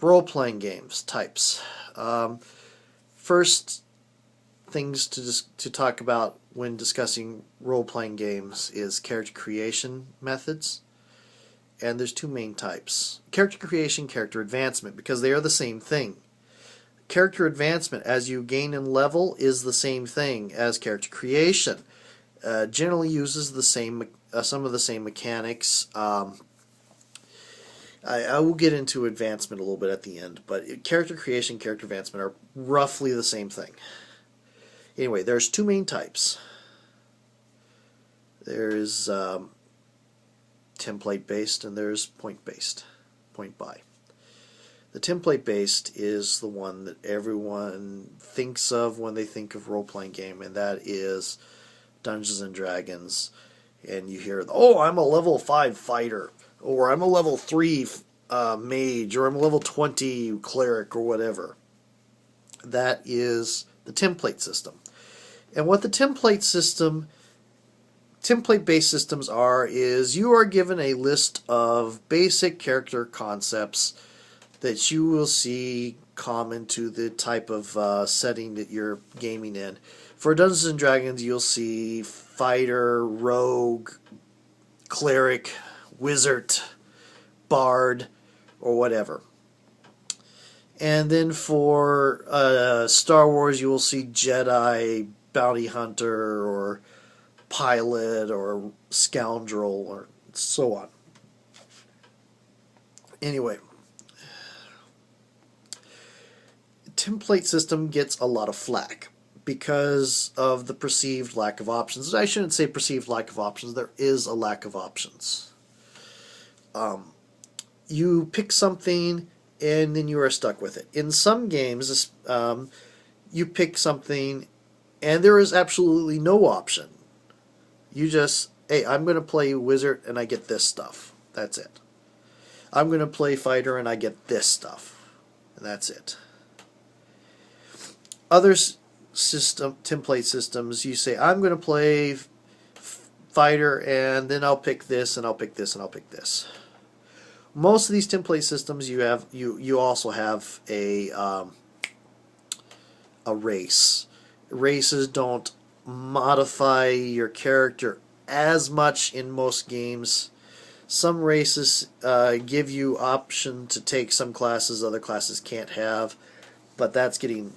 Role-playing games types. First things to talk about when discussing role-playing games is character creation methods. And there's two main types. Character creation, character advancement, because they are the same thing. Character advancement, as you gain in level, is the same thing as character creation. Generally uses the same some of the same mechanics. I will get into advancement a little bit at the end, but character creation, character advancement are roughly the same thing. Anyway, there's two main types. There's template-based and there's point-based, point-by. The template-based is the one that everyone thinks of when they think of role-playing game, and that is Dungeons and Dragons. And you hear, oh, I'm a level 5 fighter, or I'm a level 3 mage, or I'm a level 20 cleric, or whatever. That is the template system. And what the template-based systems are is you are given a list of basic character concepts that you will see common to the type of setting that you're gaming in. For Dungeons and Dragons, you'll see fighter, rogue, cleric, wizard, bard, or whatever. And then for Star Wars, you will see Jedi, bounty hunter, or pilot, or scoundrel, or so on. Anyway, template system gets a lot of flack because of the perceived lack of options. I shouldn't say perceived lack of options. There is a lack of options. You pick something and then you are stuck with it. In some games, you pick something and there is absolutely no option. You just, hey, I'm going to play wizard and I get this stuff. That's it. I'm going to play fighter and I get this stuff. And that's it. Other template systems, you say, I'm going to play fighter and then I'll pick this and I'll pick this and I'll pick this. Most of these template systems, you also have a race. Races don't modify your character as much in most games. Some races give you option to take some classes other classes can't have, but that's getting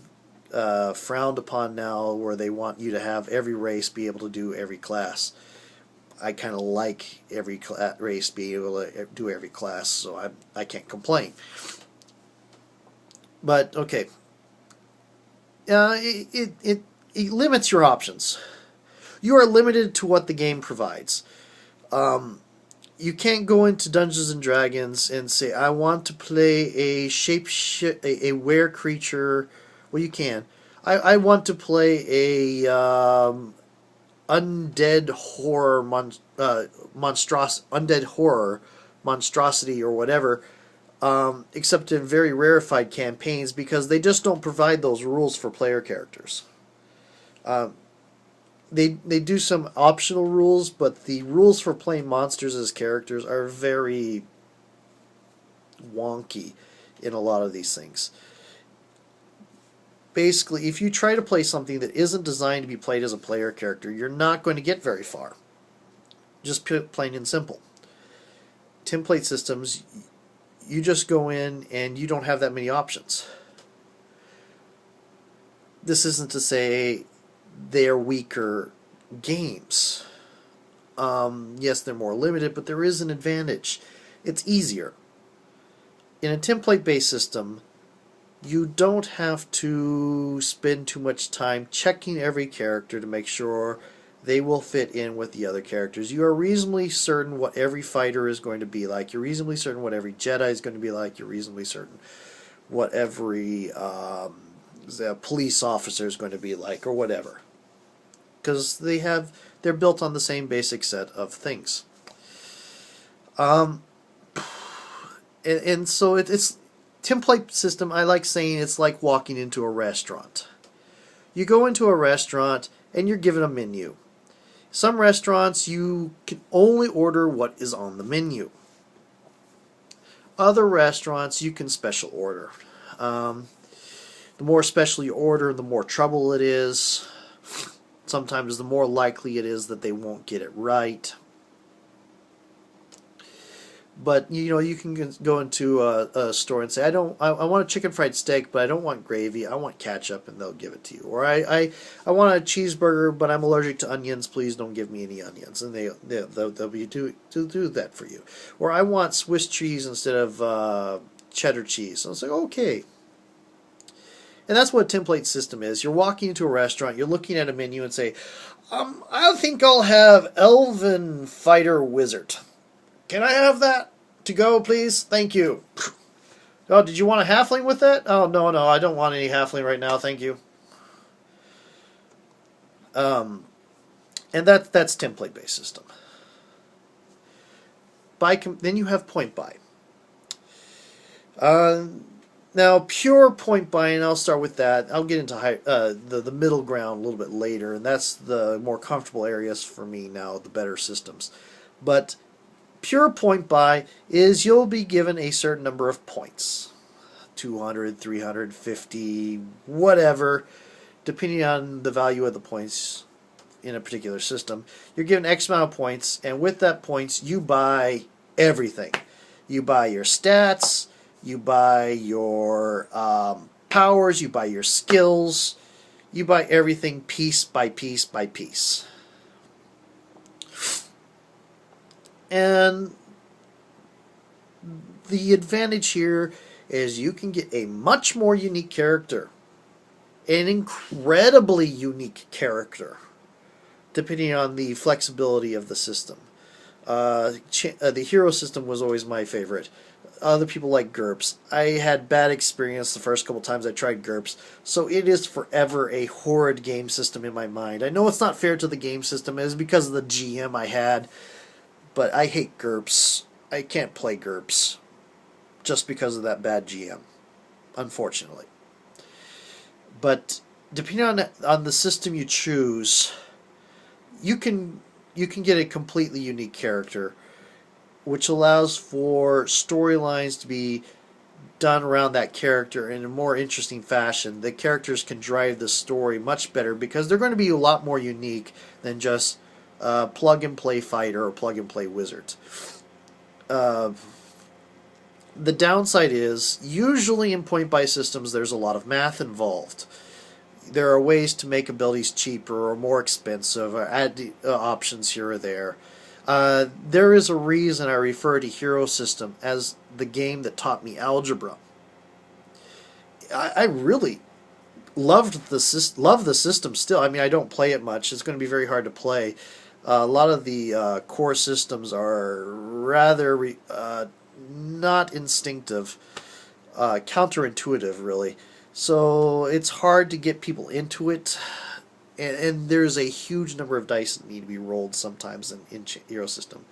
frowned upon now, where they want you to have every race be able to do every class. I kind of like every race being able to do every class, so I can't complain. But okay, it limits your options. You are limited to what the game provides. You can't go into Dungeons and Dragons and say, I want to play a were creature. Well, you can. I want to play a undead horror monstrosity or whatever, except in very rarefied campaigns, because they just don't provide those rules for player characters. They do some optional rules, but the rules for playing monsters as characters are very wonky in a lot of these things. Basically, if you try to play something that isn't designed to be played as a player character, you're not going to get very far. Just plain and simple. Template systems, you just go in and you don't have that many options. This isn't to say they're weaker games. Yes, they're more limited, but there is an advantage. It's easier. In a template-based system, you don't have to spend too much time checking every character to make sure they will fit in with the other characters. You are reasonably certain what every fighter is going to be like. You're reasonably certain what every Jedi is going to be like. You're reasonably certain what every police officer is going to be like, or whatever. Because they're built on the same basic set of things. And so it's template system, I like saying it's like walking into a restaurant. You go into a restaurant and you're given a menu. Some restaurants you can only order what is on the menu. Other restaurants you can special order. Um, the more special you order, the more trouble it is. Sometimes the more likely it is that they won't get it right. But you can go into a store and say, I want a chicken fried steak, but I don't want gravy. I want ketchup, and they'll give it to you. Or I want a cheeseburger, but I'm allergic to onions. Please don't give me any onions, and they'll be do that for you. Or I want Swiss cheese instead of cheddar cheese. So it's like, okay. And that's what a template system is. You're walking into a restaurant, you're looking at a menu and say, I think I'll have Elven Fighter Wizard. Can I have that to go, please? Thank you. Oh, did you want a halfling with that? Oh, no, I don't want any halfling right now, thank you. And that's template-based system. Then you have point buy. Now, pure point buy, and I'll start with that. I'll get into the middle ground a little bit later, and that's the more comfortable areas for me now, the better systems. But pure point buy is you'll be given a certain number of points. 200, 350, whatever, depending on the value of the points in a particular system. You're given X amount of points, and with that points, you buy everything. You buy your stats, you buy your powers, you buy your skills, you buy everything piece by piece by piece. And the advantage here is you can get a much more unique character. An incredibly unique character, depending on the flexibility of the system. The hero system was always my favorite. Other people like GURPS. I had bad experience the first couple times I tried GURPS, so it is forever a horrid game system in my mind. I know it's not fair to the game system. It was because of the GM I had, but I hate GURPS. I can't play GURPS just because of that bad GM, unfortunately. But depending on the system you choose, you can get a completely unique character, which allows for storylines to be done around that character in a more interesting fashion. The characters can drive the story much better because they're going to be a lot more unique than just plug-and-play fighter or plug-and-play wizard. The downside is, usually in point-buy systems, there's a lot of math involved. There are ways to make abilities cheaper or more expensive, or add options here or there. There is a reason I refer to Hero System as the game that taught me algebra. I really love the system still. I mean, I don't play it much. It's going to be very hard to play. A lot of the core systems are rather not instinctive, counterintuitive, really. So it's hard to get people into it. And there's a huge number of dice that need to be rolled sometimes in Hero System.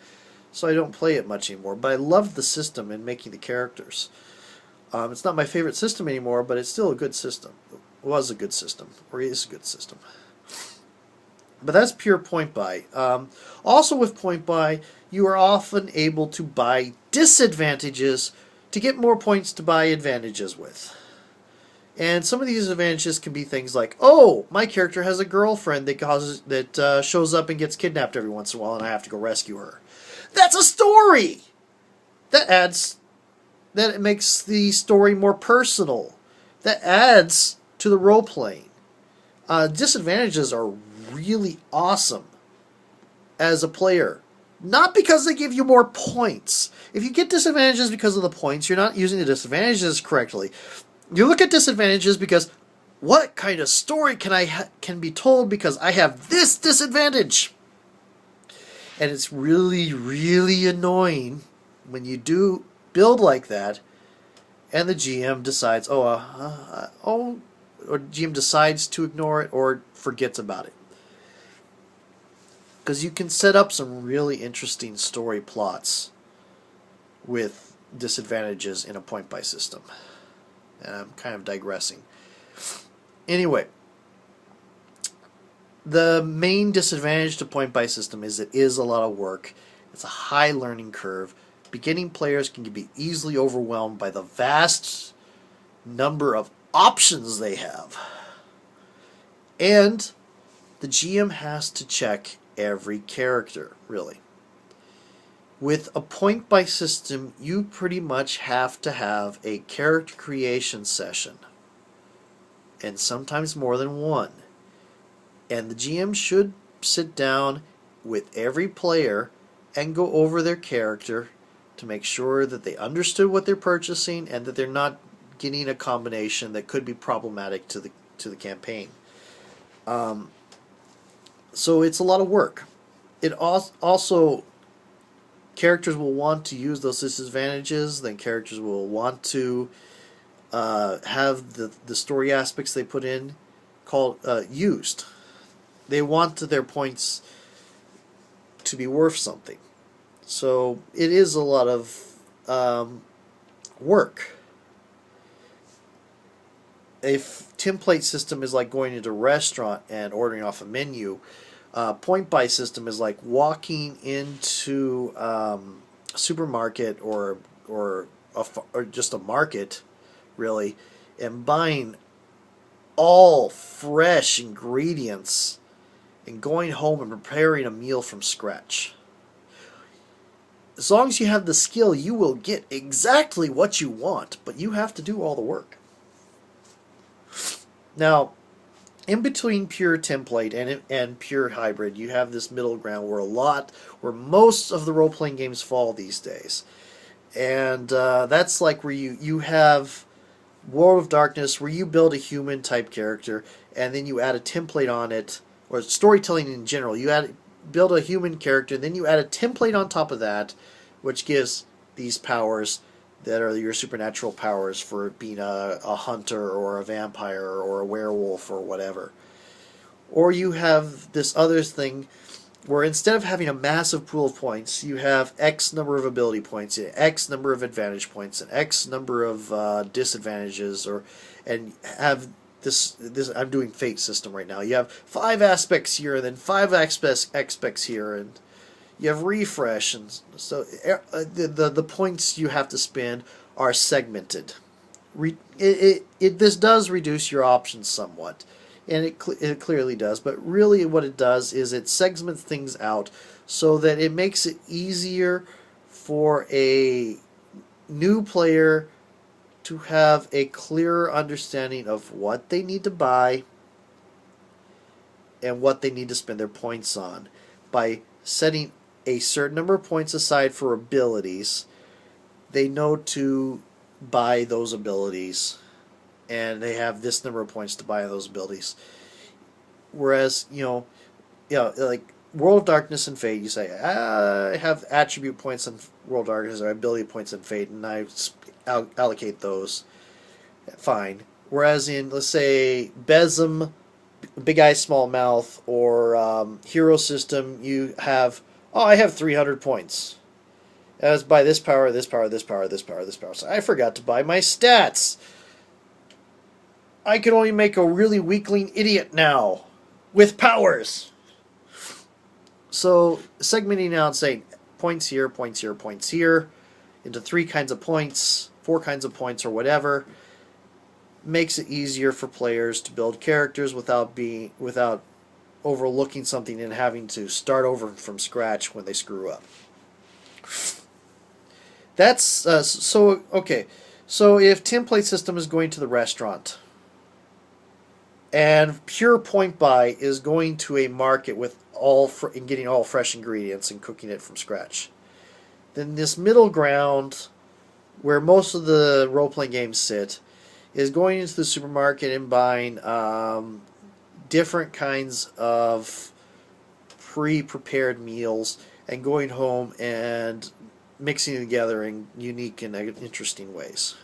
So I don't play it much anymore. But I love the system and making the characters. It's not my favorite system anymore, but it's still a good system. It was a good system, or is a good system. But that's pure point buy. Also with point buy, you are often able to buy disadvantages to get more points to buy advantages with. And some of these advantages can be things like, oh, my character has a girlfriend that shows up and gets kidnapped every once in a while, and I have to go rescue her. That's a story! That makes the story more personal. That adds to the role-playing. Disadvantages are really awesome as a player. Not because they give you more points. If you get disadvantages because of the points, you're not using the disadvantages correctly. You look at disadvantages because what kind of story can be told because I have this disadvantage? And it's really, really annoying when you do build like that and the GM decides, or GM decides to ignore it or forgets about it. Because you can set up some really interesting story plots with disadvantages in a point-buy system. And I'm kind of digressing. Anyway, the main disadvantage to point-buy system is it is a lot of work. It's a high learning curve. beginning players can be easily overwhelmed by the vast number of options they have. And the GM has to check every character, really. With a point-buy system, you pretty much have to have a character creation session, and sometimes more than one. And the GM should sit down with every player and go over their character to make sure that they understood what they're purchasing and that they're not getting a combination that could be problematic to the campaign. So it's a lot of work. It also characters will want to use those disadvantages. Then characters will want to have the story aspects they put in called used. They want their points to be worth something. So it is a lot of work. A template system is like going into a restaurant and ordering off a menu. Point buy system is like walking into a supermarket or just a market, really, and buying all fresh ingredients and going home and preparing a meal from scratch. As long as you have the skill, you will get exactly what you want, but you have to do all the work. Now, in between pure template and pure hybrid, you have this middle ground where most of the role-playing games fall these days. And that's like where you have World of Darkness, where you build a human-type character, and then you add a template on it, or storytelling in general. You build a human character, then you add a template on top of that, which gives these powers that are your supernatural powers for being a hunter or a vampire or a werewolf or whatever. Or you have this other thing where instead of having a massive pool of points, you have X number of ability points, X number of advantage points, and X number of disadvantages, and have this. I'm doing Fate system right now. You have 5 aspects here, and then 5 aspects here, and you have refresh, and so the points you have to spend are segmented. This does reduce your options somewhat, and it clearly does. But really, what it does is it segments things out so that it makes it easier for a new player to have a clearer understanding of what they need to buy and what they need to spend their points on by setting a certain number of points aside for abilities. They know to buy those abilities, and they have this number of points to buy those abilities. Whereas, like World of Darkness and Fate, you say, I have attribute points in World of Darkness or ability points in Fate, and I allocate those. Fine. Whereas in, let's say, Besom, Big Eye, Small Mouth, or Hero System, you have, I have 300 points. I was buy this power, this power, this power, this power, this power. So I forgot to buy my stats. I can only make a really weakling idiot now with powers. So segmenting out, saying points here, points here, points here, into 3 kinds of points, 4 kinds of points, or whatever, makes it easier for players to build characters without overlooking something and having to start over from scratch when they screw up. That's so okay. So if template system is going to the restaurant, and pure point buy is going to a market with and getting all fresh ingredients and cooking it from scratch, then this middle ground, where most of the role-playing games sit, is going into the supermarket and buying different kinds of pre-prepared meals and going home and mixing it together in unique and interesting ways.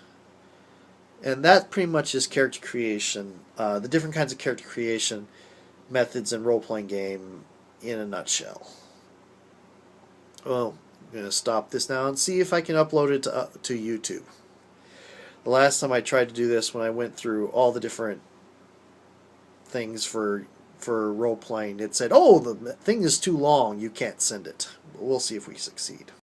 And that pretty much is character creation, the different kinds of character creation methods in role-playing game in a nutshell. Well, I'm going to stop this now and see if I can upload it to YouTube. The last time I tried to do this, when I went through all the different things for role-playing, it said, oh, the thing is too long, you can't send it. But we'll see if we succeed.